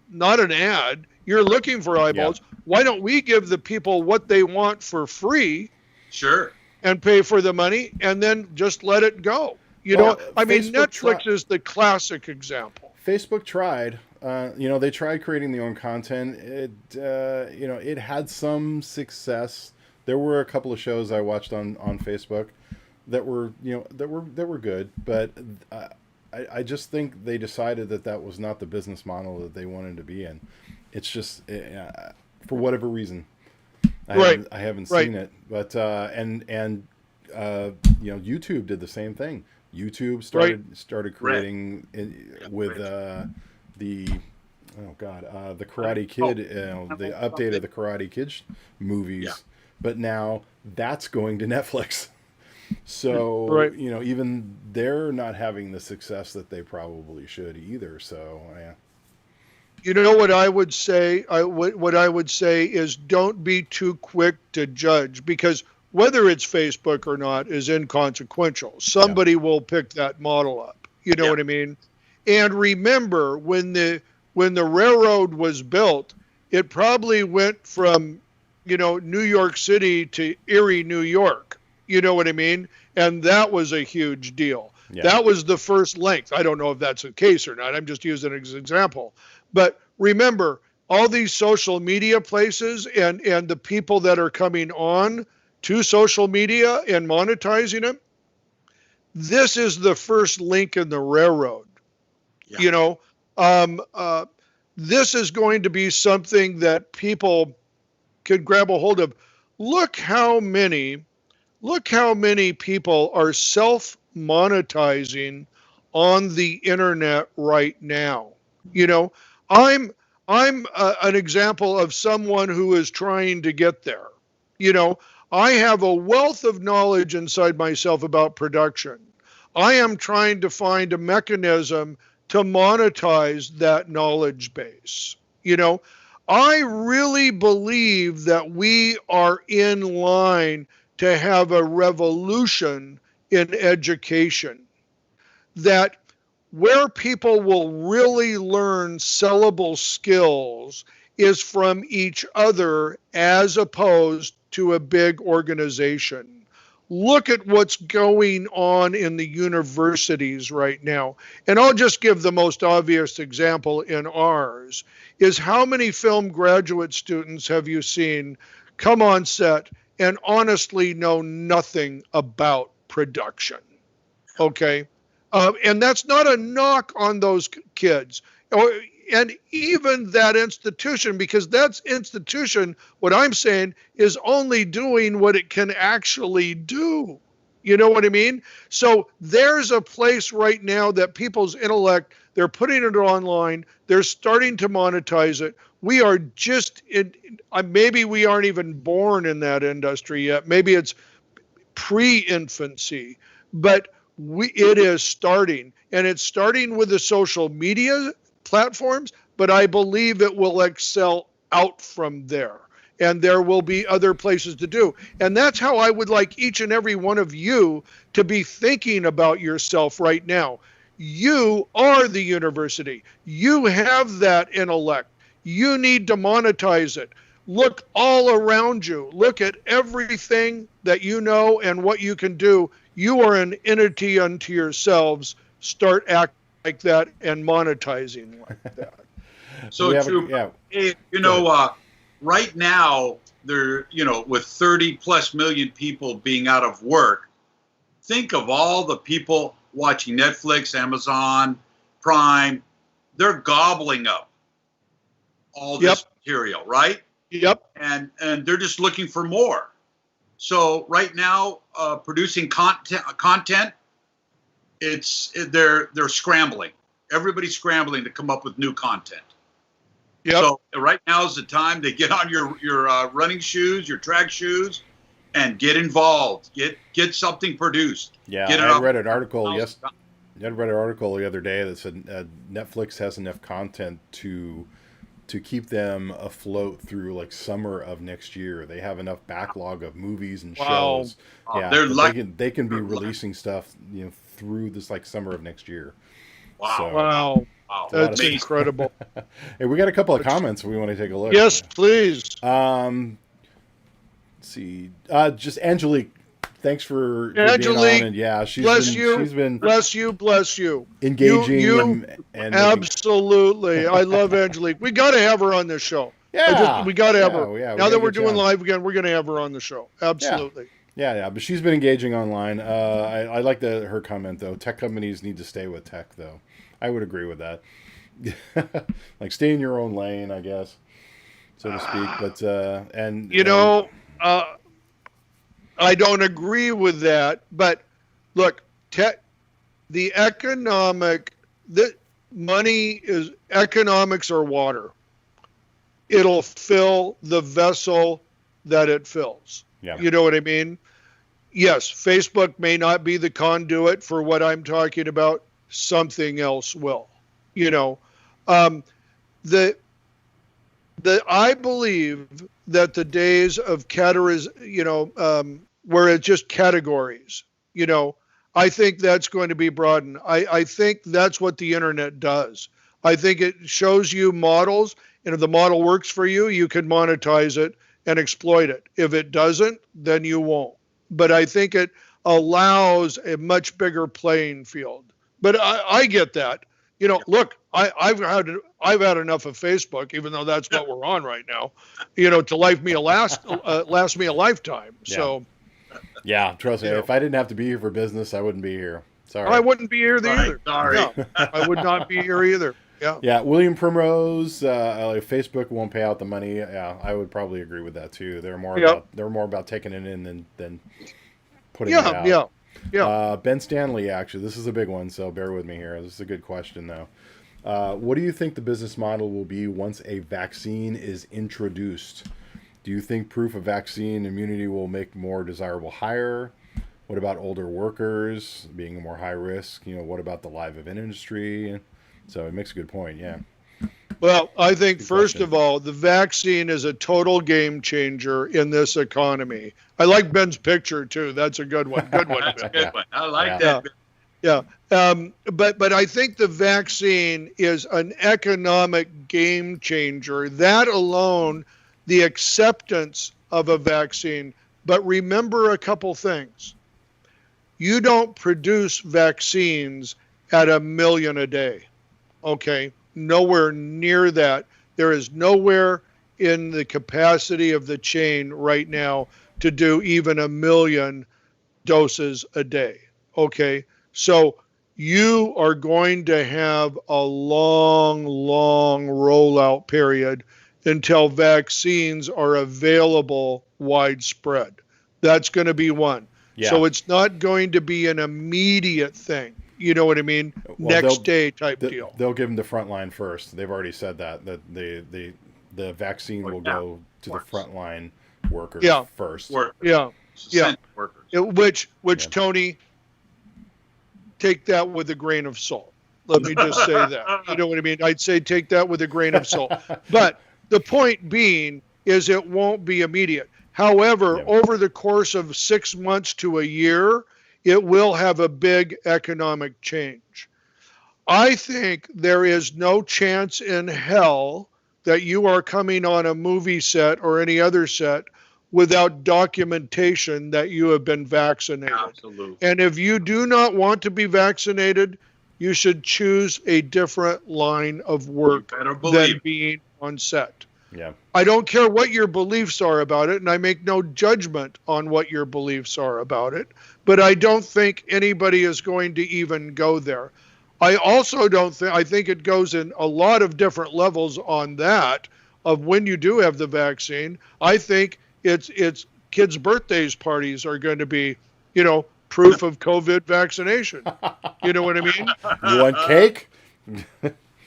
ad. You're looking for eyeballs. Yeah. Why don't we give the people what they want for free? Sure. And pay for the money and then just let it go. Netflix is the classic example. Facebook tried. They tried creating their own content. It had some success. There were a couple of shows I watched on Facebook that were good, but I just think they decided that was not the business model that they wanted to be in. It's just for whatever reason. I haven't seen it, but YouTube did the same thing. YouTube started creating with the Karate Kid, the update of the Karate Kid movies, but now that's going to Netflix. So even they're not having the success that they probably should either. So what I would say? What I would say is don't be too quick to judge, because whether it's Facebook or not is inconsequential. Somebody will pick that model up. You know what I mean? And remember, when the railroad was built, it probably went from, New York City to Erie, New York. You know what I mean? And that was a huge deal. Yeah. That was the first length. I don't know if that's the case or not. I'm just using it as an example. But remember, all these social media places and the people that are coming on to social media and monetizing it, this is the first link in the railroad. Yeah. This is going to be something that people could grab a hold of. Look how many people are self-monetizing on the internet right now. I'm an example of someone who is trying to get there. I have a wealth of knowledge inside myself about production. I am trying to find a mechanism to monetize that knowledge base. I really believe that we are in line to have a revolution in education, that where people will really learn sellable skills is from each other as opposed to a big organization. Look at what's going on in the universities right now. And I'll just give the most obvious example in ours, is how many film graduate students have you seen come on set and honestly know nothing about production? Okay? And that's not a knock on those kids. And even that institution, because that institution, what I'm saying, is only doing what it can actually do. You know what I mean? So there's a place right now that people's intellect, they're putting it online, they're starting to monetize it. We are just maybe we aren't even born in that industry yet. Maybe it's pre-infancy, but it is starting, and it's starting with the social media platforms, but I believe it will excel out from there, and there will be other places to do. And that's how I would like each and every one of you to be thinking about yourself right now. You are the university. You have that intellect. You need to monetize it. Look all around you. Look at everything that you know and what you can do. you are an entity unto yourselves. Start acting like that and monetizing like that. So true. Right now, there, with 30 plus million people being out of work, think of all the people watching Netflix, Amazon, Prime. They're gobbling up all this material, right? Yep. And they're just looking for more. So right now, producing content, they're scrambling. Everybody's scrambling to come up with new content. Yep. So right now is the time to get on your running shoes, your track shoes, and get involved. Get something produced. Yeah, I read an article. I read an article the other day that said Netflix has enough content to keep them afloat through like summer of next year. They have enough backlog of movies and shows. Yeah, they can be releasing stuff through this like summer of next year. Wow. So, wow. That's incredible. Hey, we got a couple of comments we want to take a look. Yes, please. Let's see. Just Angelique. Thanks for being on. And she's been bless you. Engaging and absolutely. I love Angelique. We got to have her on this show. Yeah. We got to have her. Yeah, now that we're doing live again, we're going to have her on the show. Absolutely. Yeah. But she's been engaging online. I like her comment though. Tech companies need to stay with tech though. I would agree with that. Like stay in your own lane, I guess, so to speak. But I don't agree with that. But look, economics are water. It'll fill the vessel that it fills. Yeah. You know what I mean? Yes, Facebook may not be the conduit for what I'm talking about. Something else will. I believe that the days of where it's just categories, I think that's going to be broadened. I think that's what the internet does. I think it shows you models, and if the model works for you, you can monetize it and exploit it. If it doesn't, then you won't. But I think it allows a much bigger playing field. But I get that. Look, I've had enough of Facebook, even though that's what we're on right now. To last me a lifetime. Yeah. So. Yeah, trust me. If I didn't have to be here for business, I wouldn't be here. Sorry. I wouldn't be here either. Sorry. No, I would not be here either. Yeah. Yeah. William Primrose, Facebook won't pay out the money. Yeah, I would probably agree with that too. They're more about taking it in than putting it out. Yeah. Ben Stanley, actually, this is a big one, so bear with me here. This is a good question, though. What do you think the business model will be once a vaccine is introduced? Do you think proof of vaccine immunity will make more desirable hire? What about older workers being more high risk? What about the live event industry? So it makes a good point, yeah. Well, I think, first of all, the vaccine is a total game changer in this economy. I like Ben's picture, too. That's a good one. Good one. That's a good one. I like that. Yeah. But I think the vaccine is an economic game changer. That alone, the acceptance of a vaccine. But remember a couple things. You don't produce vaccines at 1 million a day. Okay? Nowhere near that. There is nowhere in the capacity of the chain right now to do even 1 million doses a day. Okay. So you are going to have a long rollout period until vaccines are available widespread. That's going to be one. Yeah. So it's not going to be an immediate thing. You know what I mean? Well, next day type deal. They'll give them the front line first. They've already said that the vaccine will go to the frontline workers first. Which Tony, take that with a grain of salt. Let me just say that. You know what I mean? I'd say take that with a grain of salt. But the point being is it won't be immediate. However, over the course of 6 months to a year, it will have a big economic change. I think there is no chance in hell that you are coming on a movie set or any other set without documentation that you have been vaccinated. Absolutely. And if you do not want to be vaccinated, you should choose a different line of work than being on set. Yeah. I don't care what your beliefs are about it, and I make no judgment on what your beliefs are about it, but I don't think anybody is going to even go there. I also don't think, I think it goes in a lot of different levels on that of when you do have the vaccine. I think it's kids' birthdays parties are going to be, proof of COVID vaccination. You know what I mean? You want cake?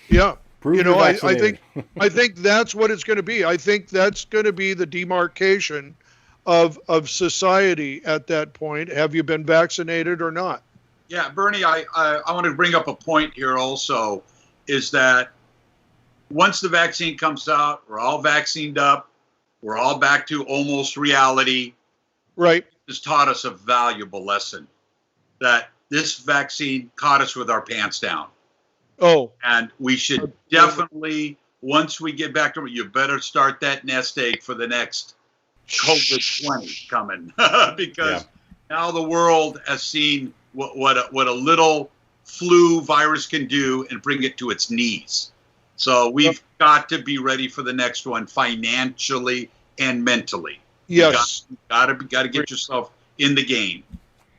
Yeah. Prove you're vaccinated. I think that's what it's going to be. I think that's going to be the demarcation of society at that point. Have you been vaccinated or not? Yeah, Bernie, I want to bring up a point here also, is that once the vaccine comes out, we're all vaccinated up, we're all back to almost reality. Right. It's taught us a valuable lesson, that this vaccine caught us with our pants down. Oh. And we should definitely, once we get back to it, you better start that nest egg for the next COVID-20 coming. Because now the world has seen what a little flu virus can do and bring it to its knees. So we've got to be ready for the next one financially and mentally. Yes. Got to get yourself in the game.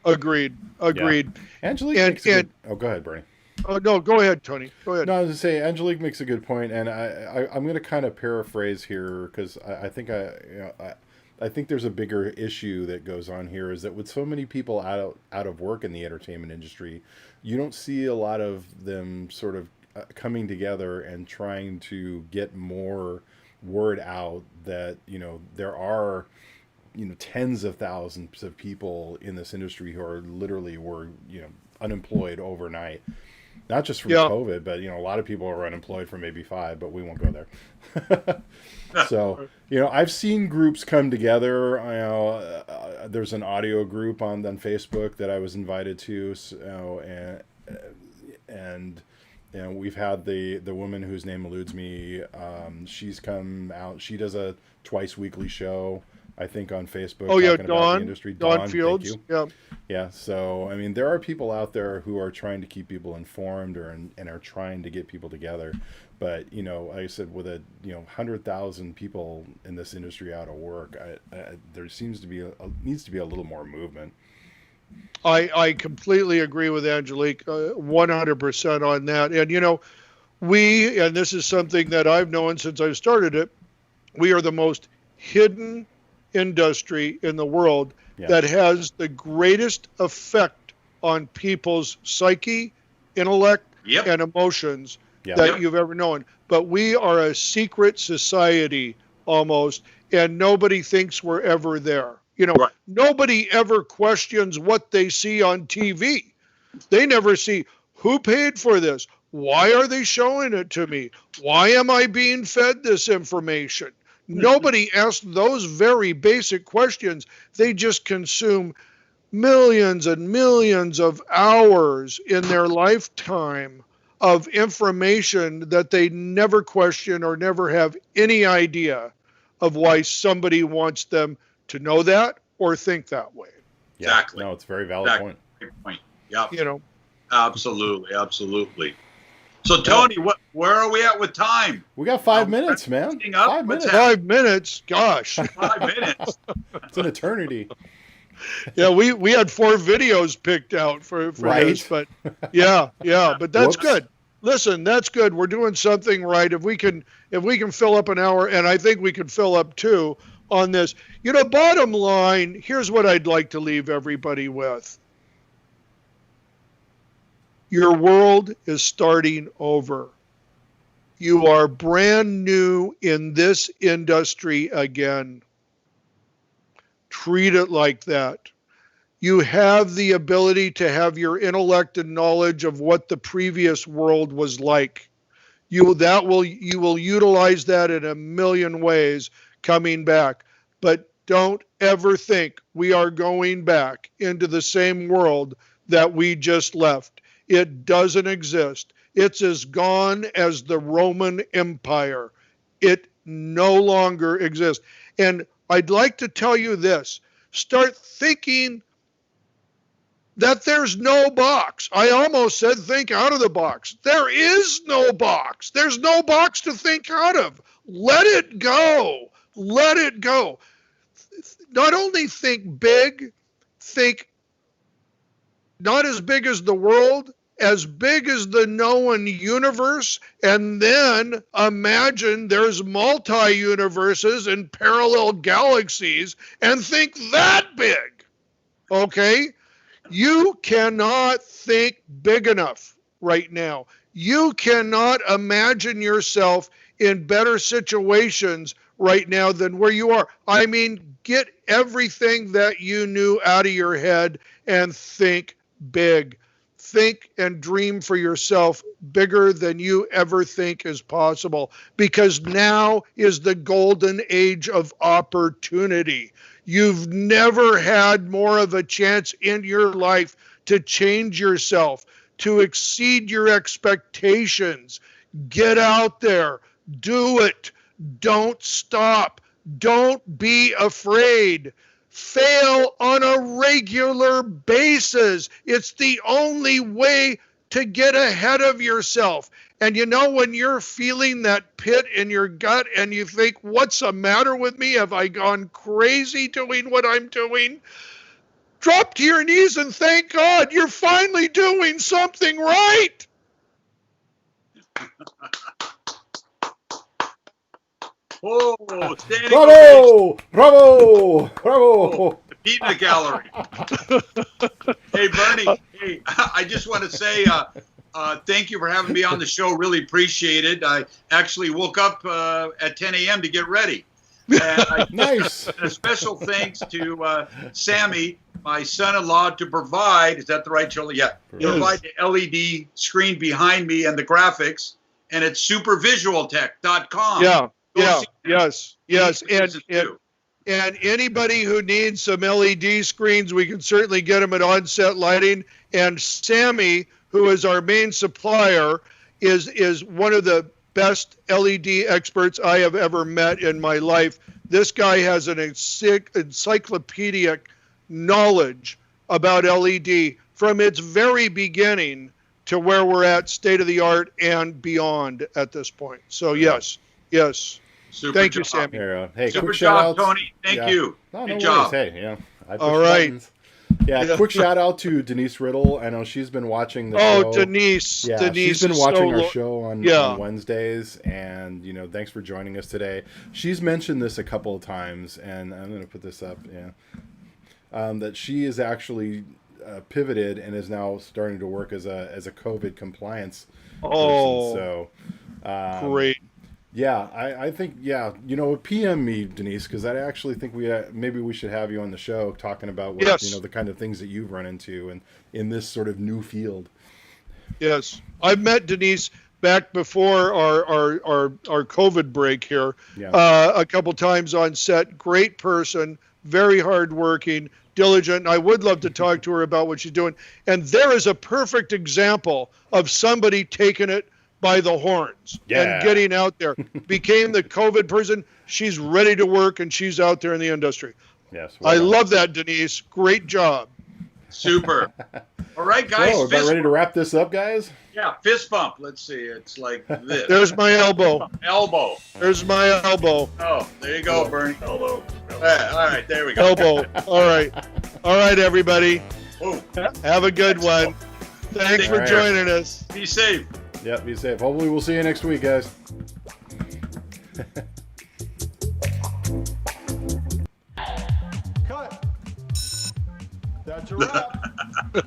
Agreed. Yeah. Angelique oh, go ahead, Bernie. Oh, no, go ahead, Tony. Go ahead. No, I was going to say, Angelique makes a good point, and I'm going to kind of paraphrase here, because I think I think there's a bigger issue that goes on here, is that with so many people out of work in the entertainment industry, you don't see a lot of them sort of coming together and trying to get more word out that, there are, tens of thousands of people in this industry who are literally unemployed overnight. Not just from COVID, but, a lot of people are unemployed for maybe 5, but we won't go there. So, I've seen groups come together. There's an audio group on Facebook that I was invited to, and we've had the woman whose name eludes me. She's come out. She does a twice weekly show, I think, on Facebook. Oh, yeah, talking about the industry. Dawn Fields. Yeah. So, there are people out there who are trying to keep people informed and are trying to get people together. But, like I said, with 100,000 people in this industry out of work, there needs to be a little more movement. I completely agree with Angelique, 100% on that. And, and this is something that I've known since I started it, we are the most hidden industry in the world that has the greatest effect on people's psyche, intellect, and emotions that you've ever known. But we are a secret society almost, and nobody thinks we're ever there. Nobody ever questions what they see on TV. They never see who paid for this. Why are they showing it to me? Why am I being fed this information? Nobody asks those very basic questions. They just consume millions and millions of hours in their lifetime of information that they never question or never have any idea of why somebody wants them to know that or think that way. Exactly. No, it's a very valid point. Great point. Yeah. Absolutely. So, Tony, where are we at with time? We got 5 minutes, man. 5 minutes. 5 minutes. Gosh. 5 minutes. It's an eternity. Yeah, we had 4 videos picked out for this, but but that's good. Listen, that's good. We're doing something right. If we can fill up an hour, and I think we could fill up 2 on this. Bottom line, here's what I'd like to leave everybody with. Your world is starting over. You are brand new in this industry again. Treat it like that. You have the ability to have your intellect and knowledge of what the previous world was like. You will utilize that in a million ways coming back. But don't ever think we are going back into the same world that we just left. It doesn't exist. It's as gone as the Roman Empire. It no longer exists. And I'd like to tell you this. Start thinking that there's no box. I almost said think out of the box. There is no box. There's no box to think out of. Let it go. Let it go. Not only think big, think not as big as the world, as big as the known universe, and then imagine there's multi-universes and parallel galaxies, and think that big, okay? You cannot think big enough right now. You cannot imagine yourself in better situations right now than where you are. I mean, get everything that you knew out of your head and think big. Think and dream for yourself bigger than you ever think is possible, because now is the golden age of opportunity. You've never had more of a chance in your life to change yourself, to exceed your expectations. Get out there, do it. Don't stop. Don't be afraid. Fail on a regular basis. It's the only way to get ahead of yourself. And you know, when you're feeling that pit in your gut and you think, what's the matter with me? Have I gone crazy doing what I'm doing? Drop to your knees and thank God you're finally doing something right. Oh, standing Bravo! Bravo! Bravo! in the gallery. Hey, Burnie. Hey, I just want to say thank you for having me on the show. Really appreciate it. I actually woke up at 10 a.m. to get ready. And Nice. and a special thanks to Sammy, my son-in-law, to provide, is that the right show? Yeah. Yes. Provide the LED screen behind me and the graphics. And it's supervisualtech.com. Yeah. Go Yeah, see it. yes. Listen to. And anybody who needs some LED screens, we can certainly get them at On-Set Lighting. And Sammy, who is our main supplier, is one of the best LED experts I have ever met in my life. This guy has an encyclopedic knowledge about LED from its very beginning to where we're at, state of the art and beyond at this point. So yes. Super Thank you, job. Sammy. Hey, Super quick job, shout outs. Tony. Thank you. No Good worries. job. Hey, I push All right. buttons. Yeah, quick shout out to Denise Riddle. I know she's been watching the Oh, show. Denise. Yeah, Denise she's been is watching so our show on Wednesdays, and thanks for joining us today. She's mentioned this a couple of times, and I'm going to put this up. Yeah, that she is actually pivoted and is now starting to work as a COVID compliance person. So great. Yeah, I think PM me, Denise, because I actually think maybe we should have you on the show talking about what, the kind of things that you've run into and in this sort of new field. Yes, I've met Denise back before our COVID break here. Yeah. A couple times on set. Great person, very hardworking, diligent. I would love to talk to her about what she's doing. And there is a perfect example of somebody taking it by the horns and getting out there. Became the COVID person. She's ready to work, and she's out there in the industry. Yes, I love that, Denise. Great job. Super. All right, guys. So, about ready to wrap this up, guys? Yeah, fist bump. Let's see. It's like this. There's my elbow. Elbow. There's my elbow. Oh, there you go, Burnie. Elbow. All right, there we go. Elbow. All right, everybody. Oh, Have a good one. Thanks for joining us. be safe. Yep, be safe. Hopefully we'll see you next week, guys. Cut. That's a wrap.